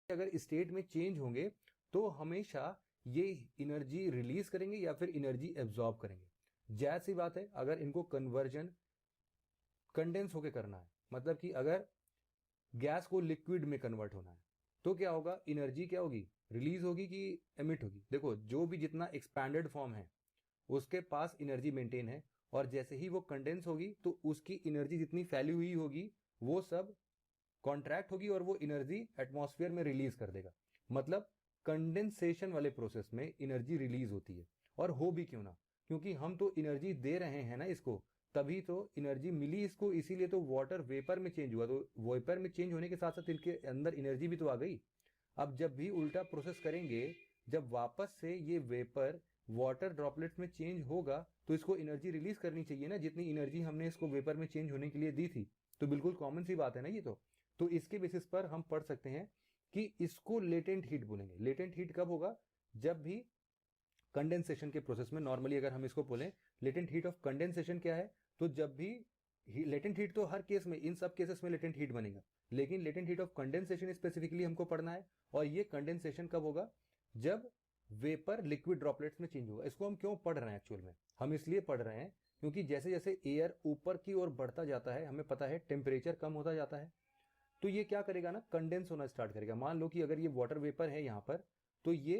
अगर स्टेट में चेंज होंगे तो हमेशा ये एनर्जी रिलीज करेंगे या फिर एनर्जी एब्जॉर्ब करेंगे। जायज सी बात है, अगर इनको कन्वर्जन कंडेंस होके करना है, मतलब कि अगर गैस को लिक्विड में कन्वर्ट होना है, तो क्या होगा, एनर्जी क्या होगी, रिलीज होगी कि एमिट होगी। देखो जो भी जितना एक्सपैंडेड फॉर्म है उसके पास एनर्जी मेंटेन है, और जैसे ही वो कंडेंस होगी तो उसकी एनर्जी जितनी फैली हुई होगी वो सब कॉन्ट्रैक्ट होगी और वो एनर्जी एटमॉस्फेयर में रिलीज कर देगा। मतलब कंडेंसेशन वाले प्रोसेस में एनर्जी रिलीज होती है। और हो भी क्यों ना, क्योंकि हम तो एनर्जी दे रहे हैं ना इसको, तभी तो एनर्जी मिली इसको, इसीलिए तो वाटर वेपर में चेंज हुआ। तो वेपर में चेंज होने के साथ साथ इनके अंदर एनर्जी भी तो आ गई। अब जब भी उल्टा प्रोसेस करेंगे, जब वापस से ये वेपर वाटर ड्रॉपलेट्स में चेंज होगा तो इसको एनर्जी रिलीज करनी चाहिए ना, जितनी एनर्जी हमने इसको वेपर में चेंज होने के लिए दी थी। तो बिल्कुल कॉमन सी बात है ना ये तो इसके बेसिस पर हम पढ़ सकते हैं कि इसको लेटेंट हीट बोलेंगे। लेटेंट हीट कब होगा, जब भी कंडेंसेशन के प्रोसेस में, नॉर्मली अगर हम इसको बोलें लेटेंट हीट ऑफ कंडेंसेशन क्या है, तो जब भी लेटेंट हीट तो हर केस में, इन सब केसेस में लेटेंट हीट बनेगा, लेकिन latent heat of condensation specifically हमको पढ़ना है। और ये कंडेंसेशन कब होगा, जब वेपर लिक्विड ड्रॉपलेट्स में चेंज होगा। इसको हम क्यों पढ़ रहे हैं, एक्चुअल में हम इसलिए पढ़ रहे हैं क्योंकि जैसे जैसे एयर ऊपर की ओर बढ़ता जाता है, हमें पता है टेम्परेचर कम होता जाता है, तो ये क्या करेगा ना, कंडेंस होना स्टार्ट करेगा। मान लो कि अगर ये वाटर वेपर है यहां पर, तो ये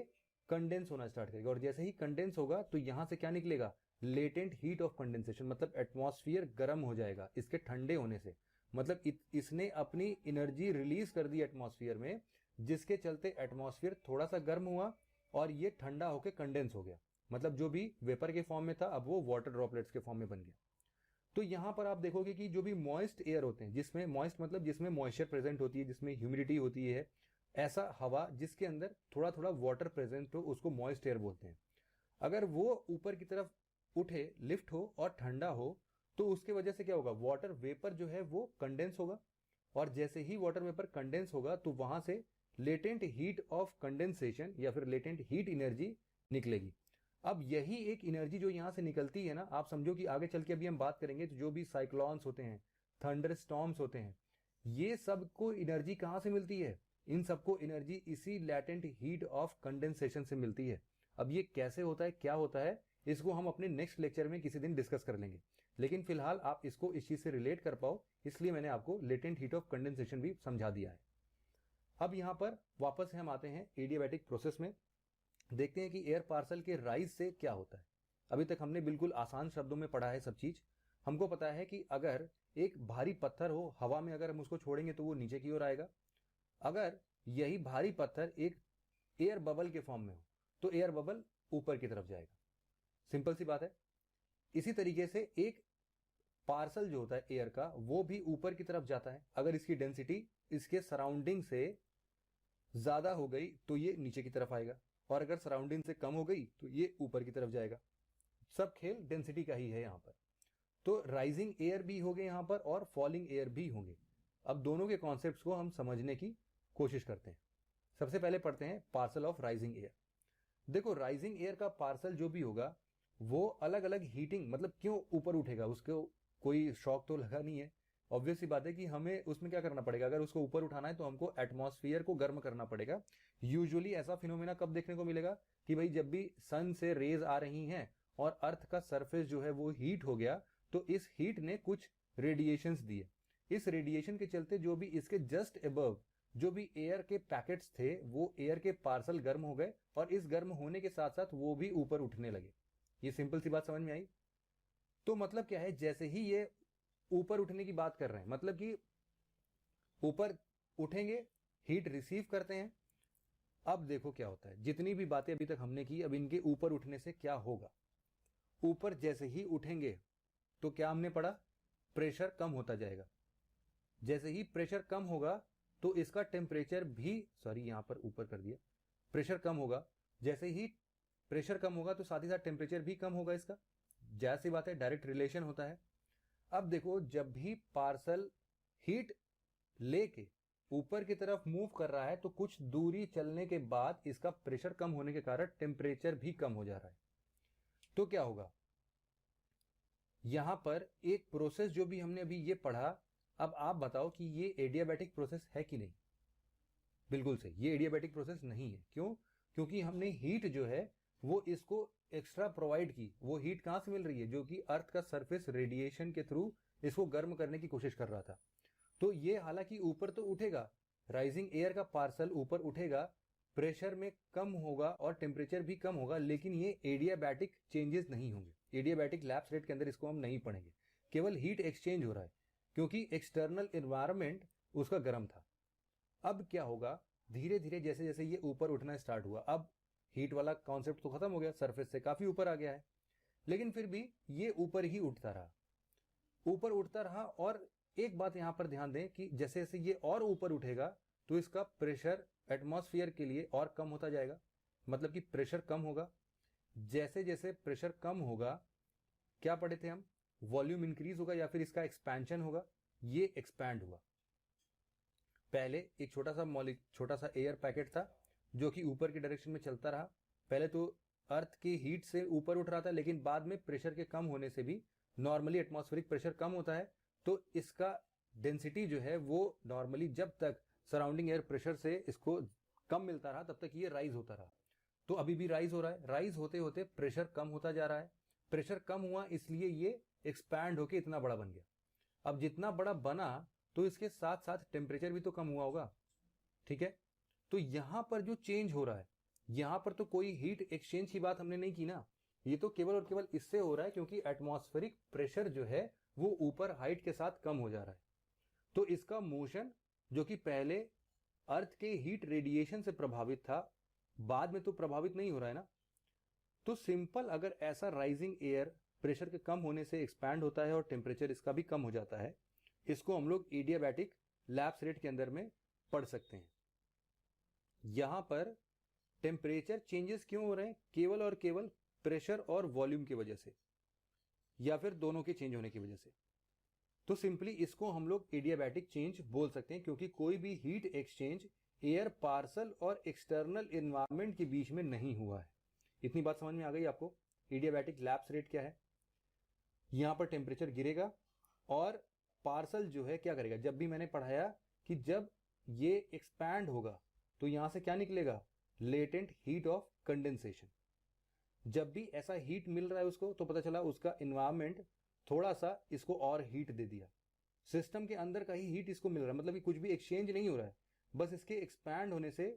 कंडेंस होना स्टार्ट करेगा, और जैसे ही कंडेंस होगा तो यहां से क्या निकलेगा, लेटेंट हीट ऑफ कंडेंसेशन, मतलब एटमॉस्फेयर गर्म हो जाएगा इसके ठंडे होने से। मतलब इसने अपनी एनर्जी रिलीज कर दी एटमॉस्फेयर में, जिसके चलते एटमॉस्फेयर थोड़ा सा गर्म हुआ और ये ठंडा होकर कंडेंस हो गया। मतलब जो भी वेपर के फॉर्म में था अब वो वाटर ड्रॉपलेट्स के फॉर्म में बन गया। तो यहां पर आप देखोगे कि जो भी मॉइस्ट एयर होते हैं, जिसमें मॉइस्ट मतलब जिसमें मॉइस्चर प्रेजेंट होती है, जिसमें ह्यूमिडिटी होती है, ऐसा हवा जिसके अंदर थोड़ा थोड़ा वाटर प्रेजेंट हो, उसको मॉइस्ट एयर बोलते हैं। अगर वो ऊपर की तरफ उठे, लिफ्ट हो और ठंडा हो, तो उसके वजह से क्या होगा, वाटर वेपर जो है वो कंडेंस होगा, और जैसे ही वाटर वेपर कंडेंस होगा तो वहां से लेटेंट हीट ऑफ कंडेंसेशन या फिर लेटेंट हीट एनर्जी निकलेगी। अब यही एक एनर्जी जो यहां से निकलती है ना, आप समझो कि आगे चल के अभी हम बात करेंगे तो जो भी साइक्लोन्स होते हैं, थंडर स्टॉर्म्स होते हैं, ये सबको एनर्जी कहां से मिलती है, इन सबको एनर्जी इसी लेटेंट हीट ऑफ कंडेंसेशन से मिलती है। अब ये कैसे होता है, क्या होता है, इसको हम अपने नेक्स्ट लेक्चर में किसी दिन डिस्कस कर लेंगे, लेकिन फिलहाल आप इसको इस चीज से रिलेट कर पाओ इसलिए मैंने आपको लेटेंट हीट ऑफ कंडेंसेशन भी समझा दिया है। अब यहां पर वापस हम आते हैं एडियाबैटिक प्रोसेस में, देखते हैं कि एयर पार्सल के राइज से क्या होता है। अभी तक हमने बिल्कुल आसान शब्दों में पढ़ा है सब चीज। हमको पता है कि अगर एक भारी पत्थर हो हवा में, अगर हम उसको छोड़ेंगे तो वो नीचे की ओर आएगा। अगर यही भारी पत्थर एक एयर बबल के फॉर्म में हो तो एयर बबल ऊपर की तरफ जाएगा। सिंपल सी बात है। इसी तरीके से एक पार्सल जो होता है एयर का, वो भी ऊपर की तरफ जाता है। अगर इसकी डेंसिटी इसके सराउंडिंग से ज्यादा हो गई तो ये नीचे की तरफ आएगा, और अगर सराउंडिंग से कम हो गई तो ये ऊपर की तरफ जाएगा। सब खेल डेंसिटी का ही है यहां पर। तो राइजिंग एयर भी होंगे यहां पर और फॉलिंग एयर भी होंगे। अब दोनों के कॉन्सेप्ट्स को हम समझने की कोशिश करते हैं। सबसे पहले पढ़ते हैं पार्सल ऑफ राइजिंग एयर। देखो राइजिंग एयर का पार्सल जो भी होगा वो अलग अलग हीटिंग, मतलब क्यों ऊपर उठेगा, उसको कोई शॉक तो लगा नहीं है। ऑब्वियस सी बात है कि हमें उसमें क्या करना पड़ेगा, अगर उसको ऊपर उठाना है तो हमको एटमॉस्फेयर को गर्म करना पड़ेगा। यूजुअली ऐसा फिनोमेना कब देखने को मिलेगा कि भाई जब भी सन से रेज आ रही हैं और अर्थ का सरफेस जो है वो हीट हो गया, तो इस हीट ने कुछ रेडिएशंस दिए। इस रेडिएशन के चलते जो भी इसके जस्ट अबव जो भी एयर के पैकेट्स थे वो एयर के पार्सल गर्म हो गए, और इस गर्म होने के साथ साथ वो भी ऊपर उठने लगे। ये सिंपल सी बात समझ में आई। तो मतलब क्या है, जैसे ही ये ऊपर उठने की बात कर रहे हैं, मतलब कि ऊपर उठेंगे, हीट रिसीव करते हैं। अब देखो क्या होता है, जितनी भी बातें अभी तक हमने की, अब इनके ऊपर उठने से क्या होगा। ऊपर जैसे ही उठेंगे तो क्या हमने पढ़ा, प्रेशर कम होता जाएगा। जैसे ही प्रेशर कम होगा तो इसका टेम्परेचर भी, सॉरी यहां पर ऊपर कर दिया, प्रेशर कम होगा। जैसे ही प्रेशर कम होगा तो साथ ही साथ टेम्परेचर भी कम होगा इसका। जाहिर सी बात है, डायरेक्ट रिलेशन होता है। अब देखो जब भी पार्सल हीट लेके ऊपर की तरफ मूव कर रहा है तो कुछ दूरी चलने के बाद इसका प्रेशर कम होने के कारण टेम्परेचर भी कम हो जा रहा है। तो क्या होगा, यहां पर एक प्रोसेस जो भी हमने अभी ये पढ़ा, अब आप बताओ कि ये एडियाबैटिक प्रोसेस है कि नहीं। बिल्कुल सही, ये एडियाबैटिक प्रोसेस नहीं है। क्यों? क्योंकि हमने हीट जो है वो इसको एक्स्ट्रा प्रोवाइड की। वो हीट कहाँ से मिल रही है? जो कि अर्थ का सरफेस रेडिएशन के थ्रू इसको गर्म करने की कोशिश कर रहा था। तो ये हालांकि ऊपर तो उठेगा, राइजिंग एयर का पार्सल ऊपर उठेगा, प्रेशर में कम होगा और टेम्परेचर भी कम होगा, लेकिन ये एडियाबैटिक चेंजेस नहीं होंगे। एडियाबैटिक लैप्स रेट के अंदर इसको हम नहीं पढ़ेंगे। केवल हीट एक्सचेंज हो रहा है क्योंकि एक्सटर्नल एनवायरनमेंट उसका गर्म था। अब क्या होगा? धीरे धीरे जैसे जैसे ये ऊपर उठना स्टार्ट हुआ, अब हीट वाला कॉन्सेप्ट तो खत्म हो गया, सरफेस से काफी ऊपर आ गया है, लेकिन फिर भी ये ऊपर ही उठता रहा, ऊपर उठता रहा। और एक बात यहां पर ध्यान दें कि जैसे जैसे ये और ऊपर उठेगा तो इसका प्रेशर एटमॉस्फेयर के लिए और कम होता जाएगा, मतलब कि प्रेशर कम होगा। जैसे जैसे प्रेशर कम होगा, क्या पढ़े थे हम? वॉल्यूम इंक्रीज होगा या फिर इसका एक्सपेंशन होगा। ये एक्सपैंड हुआ। पहले एक छोटा सा एयर पैकेट था जो कि ऊपर की डायरेक्शन में चलता रहा। पहले तो अर्थ की हीट से ऊपर उठ रहा था, लेकिन बाद में प्रेशर के कम होने से भी, नॉर्मली एटमॉस्फेरिक प्रेशर कम होता है तो इसका डेंसिटी जो है वो नॉर्मली जब तक सराउंडिंग एयर प्रेशर से इसको कम मिलता रहा तब तक ये राइज होता रहा। तो अभी भी राइज हो रहा है। राइज होते होते प्रेशर कम होता जा रहा है। प्रेशर कम हुआ इसलिए ये एक्सपैंड होके इतना बड़ा बन गया। अब जितना बड़ा बना तो इसके साथ साथ टेम्परेचर भी तो कम हुआ होगा, ठीक है? तो यहां पर जो चेंज हो रहा है, यहां पर तो कोई हीट एक्सचेंज की बात हमने नहीं की ना। ये तो केवल और केवल इससे हो रहा है क्योंकि एटमॉस्फेरिक प्रेशर जो है वो ऊपर हाइट के साथ कम हो जा रहा है। तो इसका मोशन जो कि पहले अर्थ के हीट रेडिएशन से प्रभावित था, बाद में तो प्रभावित नहीं हो रहा है ना। तो सिंपल, अगर ऐसा राइजिंग एयर प्रेशर के कम होने से एक्सपैंड होता है और टेम्परेचर इसका भी कम हो जाता है, इसको हम लोग एडियाबैटिक लैप्स रेट के अंदर में पढ़ सकते हैं। यहां पर टेम्परेचर चेंजेस क्यों हो रहे हैं? केवल और केवल प्रेशर और वॉल्यूम की वजह से, या फिर दोनों के चेंज होने की वजह से। तो सिंपली इसको हम लोग एडियाबैटिक चेंज बोल सकते हैं, क्योंकि कोई भी हीट एक्सचेंज एयर पार्सल और एक्सटर्नल एनवायरनमेंट के बीच में नहीं हुआ है। इतनी बात समझ में आ गई आपको? एडियाबैटिक लैप्स रेट क्या है? यहां पर टेम्परेचर गिरेगा और पार्सल जो है क्या करेगा? जब भी मैंने पढ़ाया कि जब ये एक्सपैंड होगा तो यहां से क्या निकलेगा? Latent heat of condensation. जब भी ऐसा हीट मिल रहा है उसको, तो पता चला उसका एनवायरनमेंट थोड़ा सा इसको और हीट दे दिया। सिस्टम के अंदर का ही हीट इसको मिल रहा है, मतलब कि कुछ भी एक्सचेंज नहीं हो रहा है, बस इसके एक्सपैंड होने से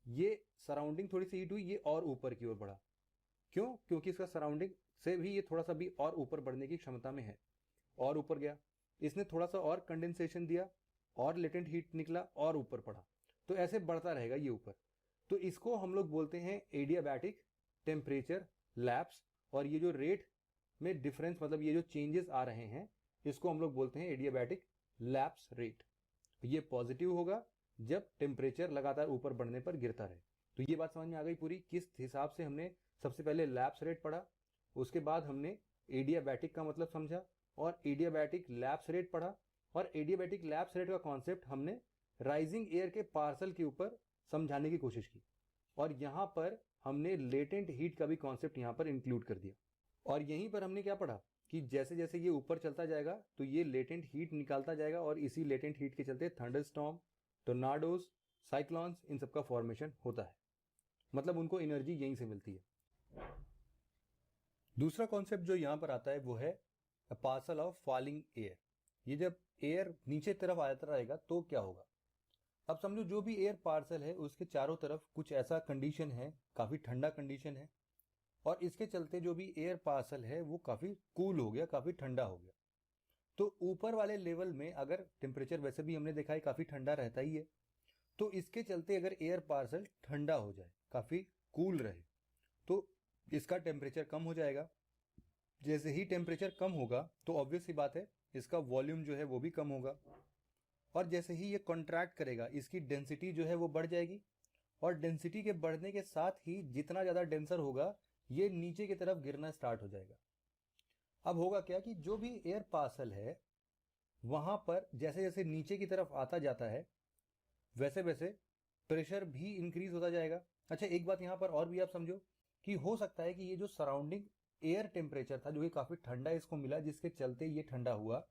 ये सराउंडिंग थोड़ी सी हीट हुई, ये और ऊपर की ओर बढ़ा। क्यों? क्योंकि इसका सराउंडिंग से भी ये थोड़ा सा भी और ऊपर बढ़ने की क्षमता में है, और ऊपर गया। इसने थोड़ा सा और कंडेंसेशन दिया और लेटेंट हीट निकला और ऊपर पड़ा, तो ऐसे बढ़ता रहेगा ये ऊपर। तो इसको हम लोग बोलते हैं एडियाबैटिक टेम्परेचर लैप्स। और ये जो रेट में डिफरेंस, मतलब ये जो चेंजेस आ रहे हैं, इसको हम लोग बोलते हैं एडियाबैटिक लैप्स रेट। ये पॉजिटिव होगा जब टेम्परेचर लगातार ऊपर बढ़ने पर गिरता रहे। तो ये बात समझ में आ गई पूरी, किस हिसाब से हमने सबसे पहले लैप्स रेट पढ़ा, उसके बाद हमने एडियाबैटिक का मतलब समझा और एडियाबैटिक लैप्स रेट पढ़ा। और एडियाबैटिक लैप्स रेट का कॉन्सेप्ट हमने राइजिंग एयर के पार्सल के ऊपर समझाने की कोशिश की, और यहां पर हमने लेटेंट हीट का भी कॉन्सेप्ट यहां पर इंक्लूड कर दिया। और यहीं पर हमने क्या पढ़ा कि जैसे जैसे ये ऊपर चलता जाएगा तो ये लेटेंट हीट निकालता जाएगा, और इसी लेटेंट हीट के चलते थंडरस्टॉर्म, टोर्नाडोज, साइक्लोन्स, इन सबका फॉर्मेशन होता है। मतलब उनको एनर्जी यहीं से मिलती है। दूसरा कॉन्सेप्ट जो यहां पर आता है वो है पार्सल ऑफ फॉलिंग एयर। ये जब एयर नीचे तरफ आता रहेगा तो क्या होगा? अब समझो जो भी एयर पार्सल है उसके चारों तरफ कुछ ऐसा कंडीशन है, काफी ठंडा कंडीशन है, और इसके चलते जो भी एयर पार्सल है वो काफी कूल हो गया, काफी ठंडा हो गया। तो ऊपर वाले लेवल में अगर टेम्परेचर वैसे भी हमने देखा है काफी ठंडा रहता ही है, तो इसके चलते अगर एयर पार्सल ठंडा हो जाए, काफी कूल रहे, तो इसका टेम्परेचर कम हो जाएगा। जैसे ही टेम्परेचर कम होगा तो ऑब्वियस सी बात है इसका वॉल्यूम जो है वो भी कम होगा, और जैसे ही ये कॉन्ट्रैक्ट करेगा इसकी डेंसिटी जो है वो बढ़ जाएगी, और डेंसिटी के बढ़ने के साथ ही जितना ज्यादा डेंसर होगा ये नीचे की तरफ गिरना स्टार्ट हो जाएगा। अब होगा क्या कि जो भी एयर पार्सल है वहां पर जैसे जैसे नीचे की तरफ आता जाता है वैसे वैसे प्रेशर भी इंक्रीज होता जाएगा। अच्छा, एक बात यहां पर और भी आप समझो कि हो सकता है कि ये जो सराउंडिंग एयर टेम्परेचर था जो कि काफी ठंडा इसको मिला जिसके चलते ये ठंडा हुआ,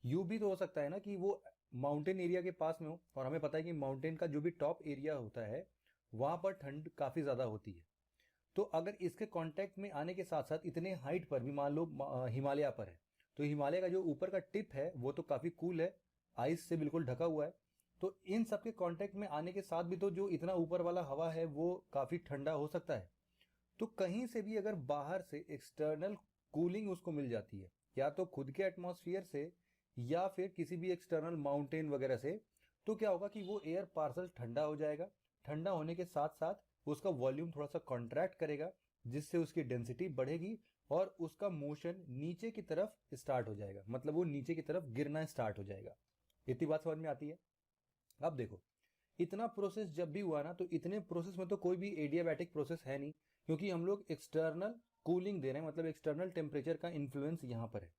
यूं भी तो हो सकता है ना कि वो माउंटेन एरिया के पास में हो और हमें पता है कि माउंटेन का जो भी टॉप एरिया होता है वहाँ पर ठंड काफ़ी ज़्यादा होती है, तो अगर इसके कांटेक्ट में आने के साथ साथ इतने हाइट पर भी मान लो हिमालय पर है, तो हिमालय का जो ऊपर का टिप है वो तो काफ़ी कूल है, आइस से बिल्कुल ढका हुआ है, तो इन सब के कांटेक्ट में आने के साथ भी तो जो इतना ऊपर वाला हवा है वो काफ़ी ठंडा हो सकता है। तो कहीं से भी अगर बाहर से एक्सटर्नल कूलिंग उसको मिल जाती है, या तो खुद के एटमॉस्फेयर से या फिर किसी भी एक्सटर्नल माउंटेन वगैरह से, तो क्या होगा कि वो एयर पार्सल ठंडा हो जाएगा। ठंडा होने के साथ साथ उसका वॉल्यूम थोड़ा सा कॉन्ट्रैक्ट करेगा, जिससे उसकी डेंसिटी बढ़ेगी और उसका मोशन नीचे की तरफ स्टार्ट हो जाएगा, मतलब वो नीचे की तरफ गिरना स्टार्ट हो जाएगा। इतनी बात समझ में आती है? अब देखो, इतना प्रोसेस जब भी हुआ ना, तो इतने प्रोसेस में तो कोई भी एडियाबैटिक प्रोसेस है नहीं, क्योंकि हम लोग एक्सटर्नल कूलिंग दे रहे हैं, मतलब एक्सटर्नल टेम्परेचर का इन्फ्लुएंस यहाँ पर है।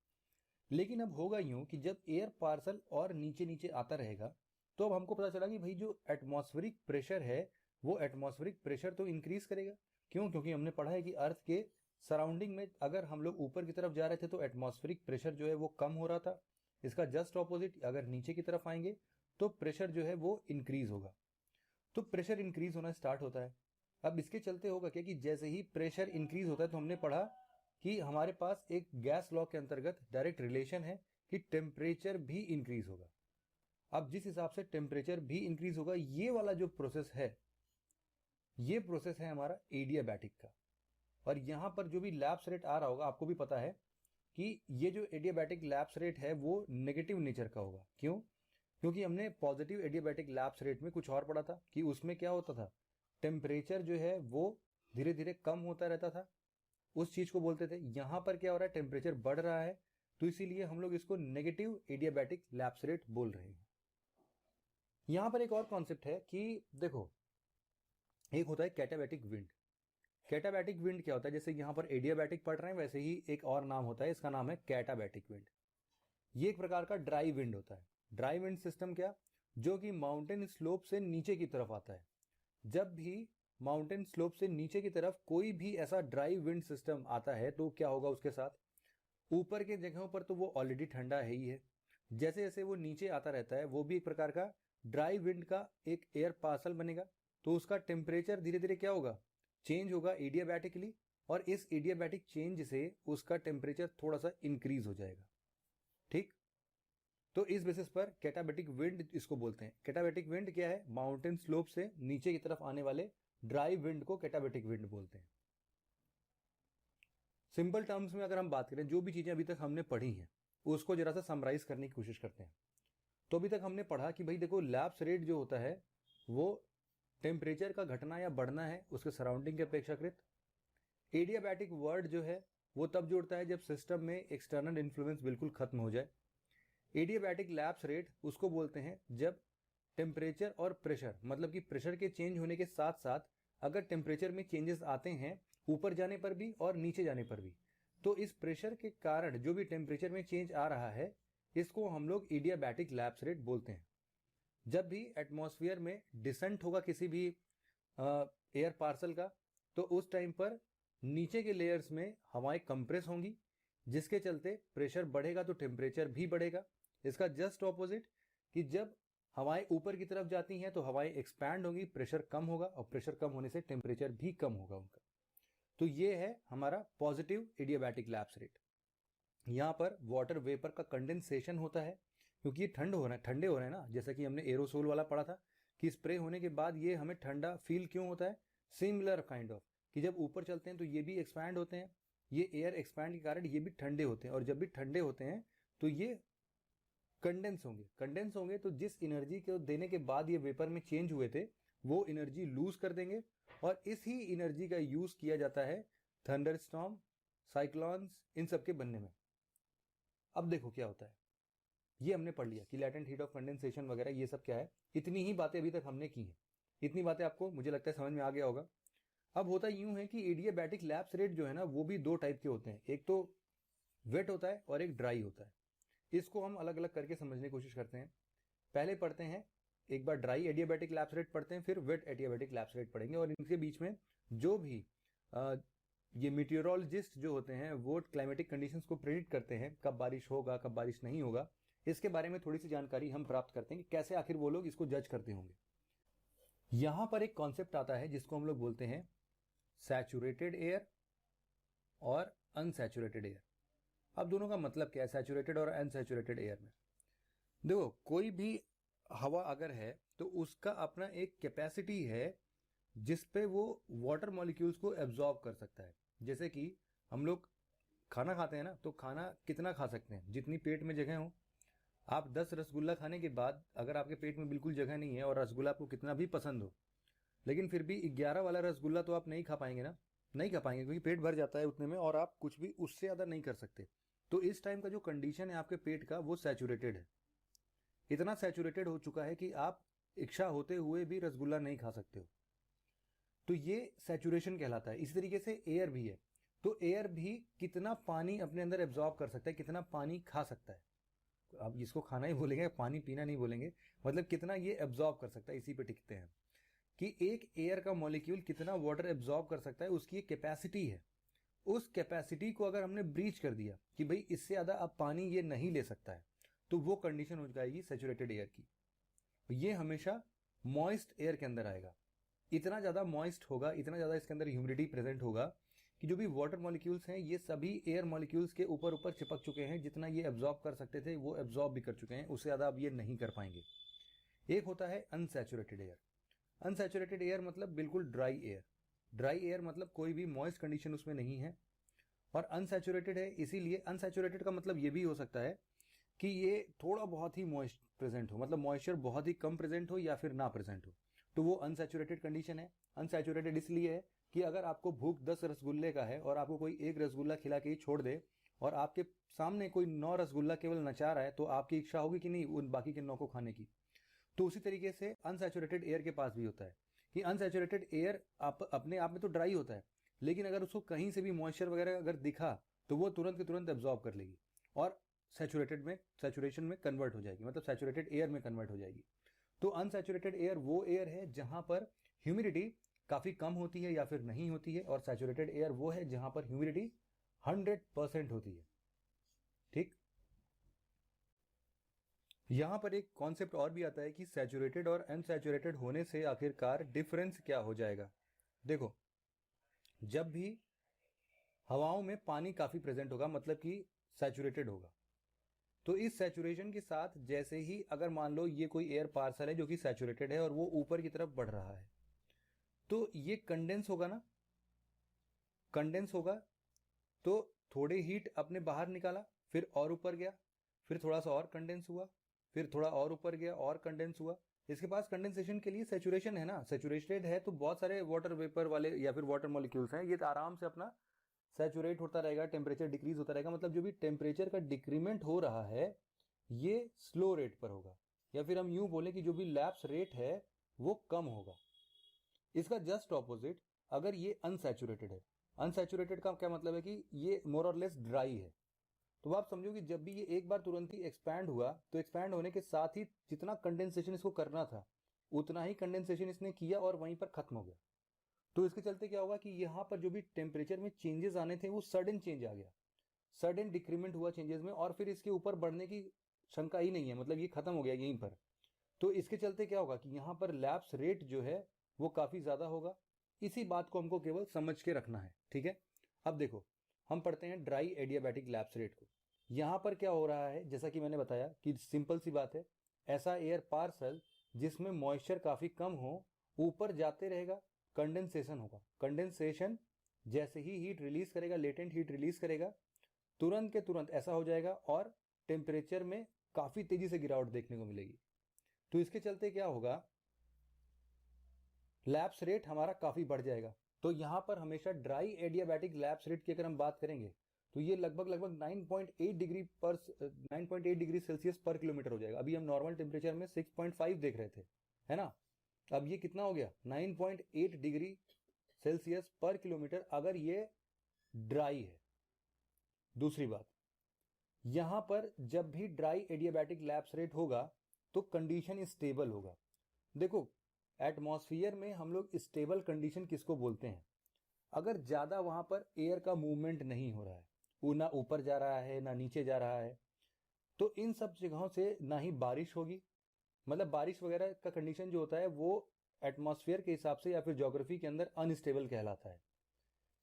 लेकिन अब होगा यूं कि जब एयर पार्सल और नीचे नीचे आता रहेगा, तो अब हमको पता चला कि भाई जो एटमॉस्फेरिक प्रेशर है वो एटमॉस्फेरिक प्रेशर तो इंक्रीज करेगा। क्यों? क्योंकि हमने पढ़ा है कि अर्थ के सराउंडिंग में अगर हम लोग ऊपर की तरफ जा रहे थे तो एटमॉस्फेरिक प्रेशर जो है वो कम हो रहा था। इसका जस्ट ऑपोजिट अगर नीचे की तरफ आएंगे तो प्रेशर जो है वो इंक्रीज होगा। तो प्रेशर इंक्रीज होना स्टार्ट होता है। अब इसके चलते होगा क्या कि जैसे ही प्रेशर इंक्रीज होता है तो हमने पढ़ा कि हमारे पास एक गैस लॉ के अंतर्गत डायरेक्ट रिलेशन है कि टेम्परेचर भी इंक्रीज होगा। अब जिस हिसाब से टेम्परेचर भी इंक्रीज होगा, ये वाला जो प्रोसेस है, ये प्रोसेस है हमारा एडियाबैटिक का। और यहां पर जो भी लैप्स रेट आ रहा होगा, आपको भी पता है कि ये जो एडियाबैटिक लैप्स रेट है वो नेगेटिव नेचर का होगा। क्यों? क्योंकि हमने पॉजिटिव एडियाबैटिक लैप्स रेट में कुछ और पढ़ा था कि उसमें क्या होता था, टेम्परेचर जो है वो धीरे धीरे कम होता रहता था, उस चीज को बोलते थे। यहां पर क्या हो रहा है, टेम्परेचर बढ़ रहा है, तो इसीलिए हम लोग इसको नेगेटिव एडियाबैटिक लैप्स रेट बोल रहे हैं। यहां पर एक और कॉन्सेप्ट है कि देखो, एक होता है कैटाबैटिक विंड। कैटाबैटिक विंड क्या होता है, जैसे यहां पर एडियाबैटिक पढ़ रहे हैं वैसे ही एक और नाम होता है, इसका नाम है कैटाबैटिक विंड। ये एक प्रकार का ड्राई विंड होता है। ड्राई विंड सिस्टम क्या, जो कि माउंटेन स्लोप से नीचे की तरफ आता है। जब भी माउंटेन स्लोप से नीचे की तरफ कोई भी ऐसा ड्राई विंड सिस्टम आता है तो क्या होगा उसके साथ, ऊपर के जगहों पर तो वो ऑलरेडी ठंडा है ही है, जैसे जैसे वो नीचे आता रहता है वो भी एक प्रकार का ड्राई विंड का एक एयर पार्सल बनेगा, तो उसका टेम्परेचर धीरे धीरे क्या होगा, चेंज होगा एडियाबैटिकली, और इस एडियाबैटिक चेंज से उसका टेम्परेचर थोड़ा सा इंक्रीज हो जाएगा। ठीक, तो इस बेसिस पर कैटाबैटिक विंड इसको बोलते हैं। कैटाबैटिक विंड क्या है, माउंटेन स्लोप से नीचे की तरफ आने वाले ड्राई विंड को कैटाबैटिक विंड बोलते हैं। सिंपल टर्म्स में अगर हम बात करें, जो भी चीजें अभी तक हमने पढ़ी हैं उसको जरा सा समराइज करने की कोशिश करते हैं। तो अभी तक हमने पढ़ा कि भाई देखो, लैप्स रेट जो होता है वो टेम्परेचर का घटना या बढ़ना है उसके सराउंडिंग के अपेक्षाकृत। एडियाबैटिक वर्ड जो है वो तब जुड़ता है जब सिस्टम में एक्सटर्नल इन्फ्लुएंस बिल्कुल खत्म हो जाए। एडियाबैटिक लैप्स रेट उसको बोलते हैं जब टेम्परेचर और प्रेशर, मतलब कि प्रेशर के चेंज होने के साथ साथ अगर टेम्परेचर में चेंजेस आते हैं ऊपर जाने पर भी और नीचे जाने पर भी, तो इस प्रेशर के कारण जो भी टेम्परेचर में चेंज आ रहा है इसको हम लोग एडियाबैटिक लैप्स रेट बोलते हैं। जब भी एटमॉस्फेयर में डिसेंट होगा किसी भी एयर पार्सल का, तो उस टाइम पर नीचे के लेयर्स में हवाएं कंप्रेस होंगी, जिसके चलते प्रेशर बढ़ेगा तो टेम्परेचर भी बढ़ेगा। इसका जस्ट ऑपोजिट कि जब हवाएं ऊपर की तरफ जाती हैं तो हवाएं एक्सपैंड होंगी, प्रेशर कम होगा, और प्रेशर कम होने से टेम्परेचर भी कम होगा उनका। तो ये है हमारा पॉजिटिव एडियाबैटिक लैप्स रेट। यहाँ पर वाटर वेपर का कंडेंसेशन होता है, क्योंकि ये ठंडे हो रहे हैं ना, जैसा कि हमने एरोसोल वाला पढ़ा था कि स्प्रे होने के बाद ये हमें ठंडा फील क्यों होता है। सिमिलर काइंड ऑफ कि जब ऊपर चलते हैं तो ये भी एक्सपैंड होते हैं, ये एयर एक्सपैंड के कारण ये भी ठंडे होते हैं, और जब भी ठंडे होते हैं तो ये कंडेंस होंगे तो जिस एनर्जी को देने के बाद ये वेपर में चेंज हुए थे वो एनर्जी लूज कर देंगे, और इस ही एनर्जी का यूज किया जाता है थंडरस्टॉर्म, साइक्लोन्स, इन सब के बनने में। अब देखो क्या होता है, ये हमने पढ़ लिया कि लैटेंट हीट ऑफ कंडेंसेशन वगैरह ये सब क्या है। इतनी ही बातें अभी तक हमने की हैं, इतनी बातें आपको मुझे लगता है समझ में आ गया होगा। अब होता यूं है कि एडियाबैटिक लैप्स रेट जो है ना वो भी दो टाइप के होते हैं, एक तो वेट होता है और एक ड्राई होता है। इसको हम अलग अलग करके समझने की कोशिश करते हैं। पहले पढ़ते हैं, एक बार ड्राई एडियाबैटिक लैप्स रेट पढ़ते हैं, फिर वेट एडियाबैटिक लैप्स रेट पढ़ेंगे, और इनके बीच में जो भी ये मीटियोरोलॉजिस्ट जो होते हैं वो क्लाइमेटिक कंडीशंस को प्रेडिक्ट करते हैं, कब बारिश होगा कब बारिश नहीं होगा, इसके बारे में थोड़ी सी जानकारी हम प्राप्त करते हैं कि कैसे आखिर वो लोग इसको जज करते होंगे। यहां पर एक कॉन्सेप्ट आता है जिसको हम लोग बोलते हैं सैचुरेटेड एयर और अनसैचुरेटेड एयर। अब दोनों का मतलब क्या है सैचुरेटेड और अनसैचुरेटेड एयर में? देखो, कोई भी हवा अगर है तो उसका अपना एक कैपेसिटी है जिस पे वो वाटर मॉलिक्यूल्स को एब्जॉर्ब कर सकता है। जैसे कि हम लोग खाना खाते हैं ना, तो खाना कितना खा सकते हैं? जितनी पेट में जगह हो। आप 10 रसगुल्ला खाने के बाद अगर आपके पेट में बिल्कुल जगह नहीं है और रसगुल्ला आपको कितना भी पसंद हो, लेकिन फिर भी 11 वाला रसगुल्ला तो आप नहीं खा पाएंगे ना, नहीं खा पाएंगे क्योंकि पेट भर जाता है उतने में और आप कुछ भी उससे ज़्यादा नहीं कर सकते। तो इस टाइम का जो कंडीशन है आपके पेट का वो सैचुरेटेड है, इतना सैचुरेटेड हो चुका है कि आप इच्छा होते हुए भी रसगुल्ला नहीं खा सकते हो। तो ये सैचुरेशन कहलाता है। इसी तरीके से एयर भी है। तो एयर भी कितना पानी अपने अंदर एब्जॉर्ब कर सकता है, कितना पानी खा सकता है, अब इसको खाना ही बोलेंगे, पानी पीना नहीं बोलेंगे, मतलब कितना ये एब्जॉर्ब कर सकता है, इसी पे टिकते हैं कि एक एयर का मॉलिक्यूल कितना वाटर एब्जॉर्ब कर सकता है, उसकी एक कैपेसिटी है। उस कैपेसिटी को अगर हमने ब्रीच कर दिया कि भाई इससे ज्यादा अब पानी ये नहीं ले सकता है, तो वो कंडीशन हो जाएगी सैचुरेटेड एयर की। ये हमेशा मॉइस्ट एयर के अंदर आएगा। इतना ज्यादा मॉइस्ट होगा, इतना ज्यादा इसके अंदर ह्यूमिडिटी प्रेजेंट होगा कि जो भी वाटर मॉलिक्यूल्स हैं ये सभी एयर मॉलिक्यूल्स के ऊपर ऊपर चिपक चुके हैं। जितना ये एब्जॉर्ब कर सकते थे वो एब्जॉर्ब भी कर चुके हैं, उससे ज्यादा अब ये नहीं कर पाएंगे। एक होता है अनसैचुरेटेड एयर। अनसैचुरेटेड एयर मतलब बिल्कुल ड्राई एयर। ड्राई एयर मतलब कोई भी मॉइस्ट कंडीशन उसमें नहीं है। और अनसैचुरेटेड है इसीलिए, अनसैचुरेटेड का मतलब ये भी हो सकता है कि ये थोड़ा बहुत ही मॉइस्ट प्रेजेंट हो, मतलब मॉइस्चर बहुत ही कम प्रेजेंट हो या फिर ना प्रेजेंट हो, तो वो अनसैचुरेटेड कंडीशन है। अनसैचुरेटेड इसलिए है कि अगर आपको भूख 10 रसगुल्ले का है और आपको कोई एक रसगुल्ला खिला के ही छोड़ दे और आपके सामने कोई 9 रसगुल्ला केवल नचा रहा है, तो आपकी इच्छा होगी कि नहीं उन बाकी के 9 को खाने की? तो उसी तरीके से अनसैचुरेटेड एयर के पास भी होता है कि अनसैचुरेटेड एयर अपने आप में तो ड्राई होता है, लेकिन अगर उसको कहीं से भी मॉइस्चर वगैरह अगर दिखा तो वो तुरंत के तुरंत एब्जॉर्ब कर लेगी और सैचुरेशन में कन्वर्ट हो जाएगी, मतलब सैचुरेटेड एयर में कन्वर्ट हो जाएगी। तो अनसैचुरेटेड एयर वो एयर है जहां पर ह्यूमिडिटी काफी कम होती है या फिर नहीं होती है, और सैचुरेटेड एयर वो है जहां पर ह्यूमिडिटी 100% होती है। ठीक। यहां पर एक कॉन्सेप्ट और भी आता है कि सैचुरेटेड और अनसैचुरेटेड होने से आखिरकार डिफरेंस क्या हो जाएगा। देखो, जब भी हवाओं में पानी काफी प्रेजेंट होगा मतलब कि सैचुरेटेड होगा, तो इस सैचुरेशन के साथ जैसे ही अगर मान लो ये कोई एयर पार्सल है जो कि सैचुरेटेड है और वो ऊपर की तरफ बढ़ रहा है, तो ये कंडेंस होगा ना, कंडेंस होगा। तो थोड़ी हीट अपने बाहर निकाला, फिर और ऊपर गया, फिर थोड़ा सा और कंडेंस हुआ, फिर थोड़ा और ऊपर गया और कंडेंस हुआ। इसके पास कंडेंसेशन के लिए सैचुरेशन है ना, सैचुरेटेड है तो बहुत सारे वाटर वेपर वाले या फिर वाटर मॉलिक्यूल्स हैं, ये आराम से अपना सैचुरेट होता रहेगा, टेम्परेचर डिक्रीज होता रहेगा। मतलब जो भी टेम्परेचर का डिक्रीमेंट हो रहा है ये स्लो रेट पर होगा, या फिर हम यूं बोले कि जो भी लैप्स रेट है वो कम होगा। इसका जस्ट ऑपोजिट अगर ये अनसैचुरेटेड है, अनसैचुरेटेड का क्या मतलब है कि ये मोर और लेस ड्राई है, तो आप समझो कि जब भी ये एक बार तुरंत ही एक्सपैंड हुआ तो एक्सपैंड होने के साथ ही जितना कंडेंसेशन इसको करना था उतना ही कंडेंसेशन इसने किया और वहीं पर खत्म हो गया। तो इसके चलते क्या होगा कि यहाँ पर जो भी टेम्परेचर में चेंजेस आने थे वो सडन चेंज आ गया, सडन डिक्रीमेंट हुआ चेंजेस में, और फिर इसके ऊपर बढ़ने की शंका ही नहीं है, मतलब ये खत्म हो गया यहीं पर। तो इसके चलते क्या होगा कि यहाँ पर लैप्स रेट जो है वो काफी ज्यादा होगा। इसी बात को हमको केवल समझ के रखना है, ठीक है। अब देखो, हम पढ़ते हैं ड्राई एडियाबैटिक लैप्स रेट को। यहाँ पर क्या हो रहा है, जैसा कि मैंने बताया कि सिंपल सी बात है, ऐसा एयर पार्सल जिसमें मॉइस्चर काफी कम हो ऊपर जाते रहेगा, कंडेंसेशन होगा। कंडेंसेशन जैसे ही हीट रिलीज करेगा, लेटेंट हीट रिलीज करेगा, तुरंत के तुरंत ऐसा हो जाएगा और टेम्परेचर में काफी तेजी से गिरावट देखने को मिलेगी। तो इसके चलते क्या होगा, लैप्स रेट हमारा काफी बढ़ जाएगा। तो यहां पर हमेशा ड्राई एडियाबैटिक लैप्स रेट की अगर हम बात करेंगे तो ये लगभग 9.8 डिग्री सेल्सियस पर किलोमीटर हो जाएगा। अभी हम नॉर्मल टेम्परेचर में 6.5 देख रहे थे, है ना, अब ये कितना हो गया 9.8 डिग्री सेल्सियस पर किलोमीटर अगर ये ड्राई है। दूसरी बात, यहां पर जब भी ड्राई एडियाबैटिक लैप्स रेट होगा तो कंडीशन स्टेबल होगा। देखो, एटमॉस्फेयर में हम लोग स्टेबल कंडीशन किसको बोलते हैं, अगर ज्यादा वहां पर एयर का मूवमेंट नहीं हो रहा है, वो ना ऊपर जा रहा है ना नीचे जा रहा है, तो इन सब जगहों से ना ही बारिश होगी, मतलब बारिश वगैरह का कंडीशन जो होता है वो एटमॉस्फेयर के हिसाब से या फिर ज्योग्राफी के अंदर अनस्टेबल कहलाता है।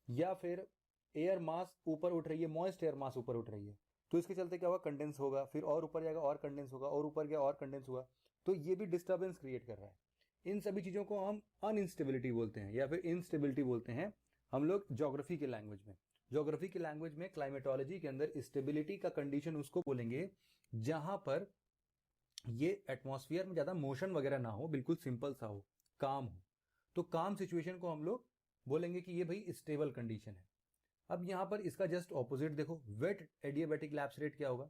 या फिर एयर मास ऊपर उठ रही है, मॉइस्ट एयर मास ऊपर उठ रही है, तो इसके चलते क्या होगा, कंडेंस होगा, फिर और ऊपर जाएगा और कंडेंस होगा, और ऊपर गया और कंडेंस होगा, तो ये भी डिस्टर्बेंस क्रिएट कर रहा है। इन सभी चीज़ों को हम अनइंस्टेबिलिटी बोलते हैं या फिर इंस्टेबिलिटी बोलते हैं हम लोग ज्योग्राफी के लैंग्वेज में। ज्योग्राफी के लैंग्वेज में क्लाइमेटोलॉजी के अंदर स्टेबिलिटी का कंडीशन उसको बोलेंगे जहां पर ये एटमॉस्फेयर में ज़्यादा मोशन वगैरह ना हो, बिल्कुल सिंपल सा हो, काम हो। तो काम सिचुएशन को हम लोग बोलेंगे कि ये भाई स्टेबल कंडीशन है। अब यहाँ पर इसका जस्ट ऑपोजिट देखो, वेट एडियाबैटिक लैप्स रेट क्या होगा।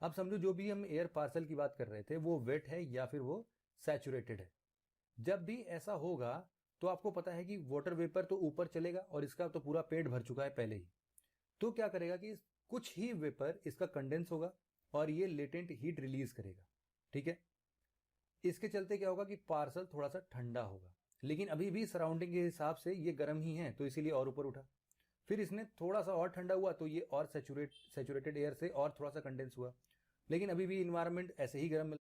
अब समझो जो भी हम एयर पार्सल की बात कर रहे थे वो वेट है या फिर वो सैचुरेटेड है। जब भी ऐसा होगा तो आपको पता है कि वाटर वेपर तो ऊपर चलेगा और इसका तो पूरा पेट भर चुका है पहले ही। तो क्या करेगा कि कुछ ही वेपर इसका कंडेंस होगा और ये लेटेंट हीट रिलीज करेगा, ठीक है। इसके चलते क्या होगा कि पार्सल थोड़ा सा ठंडा होगा, लेकिन अभी भी सराउंडिंग के हिसाब से ये गर्म ही है, तो इसीलिए और ऊपर उठा। फिर इसने थोड़ा सा और ठंडा हुआ तो ये और सैचुरेटेड एयर से और थोड़ा सा कंडेंस हुआ, लेकिन अभी भी इन्वायरमेंट ऐसे ही गर्म